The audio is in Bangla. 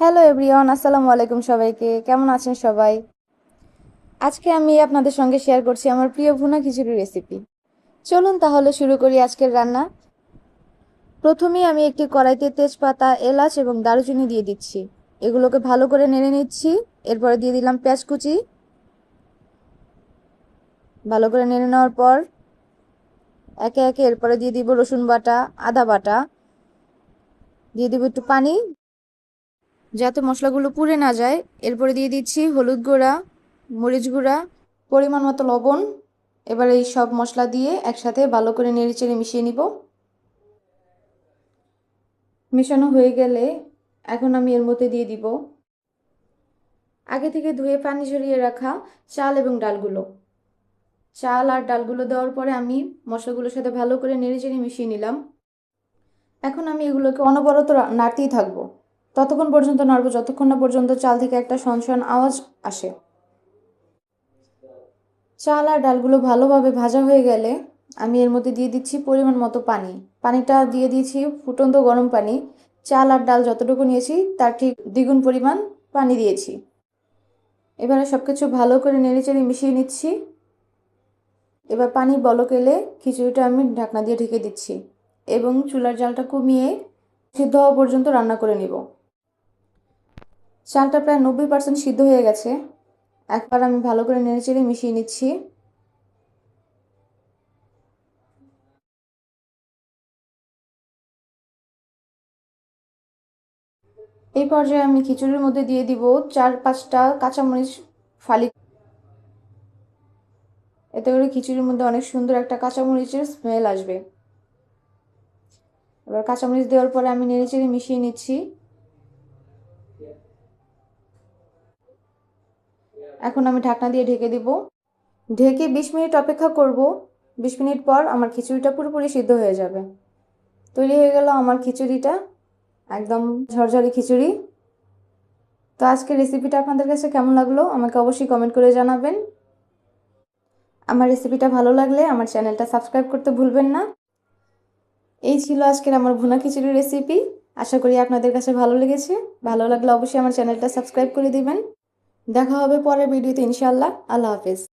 হ্যালো এভরিওয়ান, আসসালামু আলাইকুম সবাইকে। কেমন আছেন সবাই? আজকে আমি আপনাদের সঙ্গে শেয়ার করছি আমার প্রিয় ভুনা খিচুড়ি রেসিপি। চলুন তাহলে শুরু করি আজকের রান্না। প্রথমেই আমি একটি কড়াইতে তেজপাতা, এলাচ এবং দারুচিনি দিয়ে দিচ্ছি। এগুলোকে ভালো করে নেড়ে নিচ্ছি। এরপরে দিয়ে দিলাম পেঁয়াজ কুচি। ভালো করে নেড়ে নেওয়ার পর একে একে এরপরে দিয়ে দিব রসুন বাটা, আদা বাটা, দিয়ে দিব একটু পানি যাতে মশলাগুলো পুড়ে না যায়। এরপরে দিয়ে দিচ্ছি হলুদ গুঁড়া, মরিচ গুঁড়া, পরিমাণ মতো লবণ। এবার এই সব মশলা দিয়ে একসাথে ভালো করে নেড়েচেড়ে মিশিয়ে নিব। মেশানো হয়ে গেলে এখন আমি এর মধ্যে দিয়ে দিব আগে থেকে ধুয়ে পানি ঝরিয়ে রাখা চাল এবং ডালগুলো। চাল আর ডালগুলো দেওয়ার পরে আমি মশলাগুলোর সাথে ভালো করে নেড়েচেড়ে মিশিয়ে নিলাম। এখন আমি এগুলোকে অনবরত নাড়তেই থাকবো, ততক্ষণ পর্যন্ত নাড়বো যতক্ষণ না পর্যন্ত চাল থেকে একটা সনসন আওয়াজ আসে। চাল আর ডালগুলো ভালোভাবে ভাজা হয়ে গেলে আমি এর মধ্যে দিয়ে দিচ্ছি পরিমাণ মতো পানি। পানিটা দিয়ে দিয়েছি ফুটন্ত গরম পানি। চাল আর ডাল যতটুকু নিয়েছি তার ঠিক দ্বিগুণ পরিমাণ পানি দিয়েছি। এবারে সব কিছু ভালো করে নেড়েচেড়ে মিশিয়ে নিচ্ছি। এবার পানি বলক এলে খিচুড়িটা আমি ঢাকনা দিয়ে ঢেকে দিচ্ছি এবং চুলার জালটা কমিয়ে সিদ্ধ হওয়া পর্যন্ত রান্না করে নিব। চালটা প্রায় 90% সিদ্ধ হয়ে গেছে। একবার আমি ভালো করে নেড়েচেড়ে মিশিয়ে নিচ্ছি। এই পর্যায়ে আমি খিচুড়ির মধ্যে দিয়ে দিব 4-5টা কাঁচামরিচ ফালি। এতে করে খিচুড়ির মধ্যে অনেক সুন্দর একটা কাঁচামরিচের স্মেল আসবে। এবার কাঁচামরিচ দেওয়ার পরে আমি নেড়েচেড়ে মিশিয়ে নিচ্ছি। এখন আমি ঢাকনা দিয়ে ঢেকে দিব। ঢেকে 20 মিনিট অপেক্ষা করব। 20 মিনিট পর আমার খিচুড়িটা পুরোপুরি সিদ্ধ হয়ে যাবে। তৈরি হয়ে গেল আমার খিচুড়িটা, একদম ঝরঝরে খিচুড়ি। তো আজকের রেসিপিটা আপনাদের কাছে কেমন লাগলো আমাকে অবশ্যই কমেন্ট করে জানাবেন। আমার রেসিপিটা ভালো লাগলে আমার চ্যানেলটা সাবস্ক্রাইব করতে ভুলবেন না। এই ছিল আজকের আমার ভুনা খিচুড়ি রেসিপি। আশা করি আপনাদের কাছে ভালো লেগেছে। ভালো লাগলে অবশ্যই আমার চ্যানেলটা সাবস্ক্রাইব করে দিবেন। দেখা হবে পরের ভিডিওতে ইনশাআল্লাহ। আল্লাহ হাফেজ।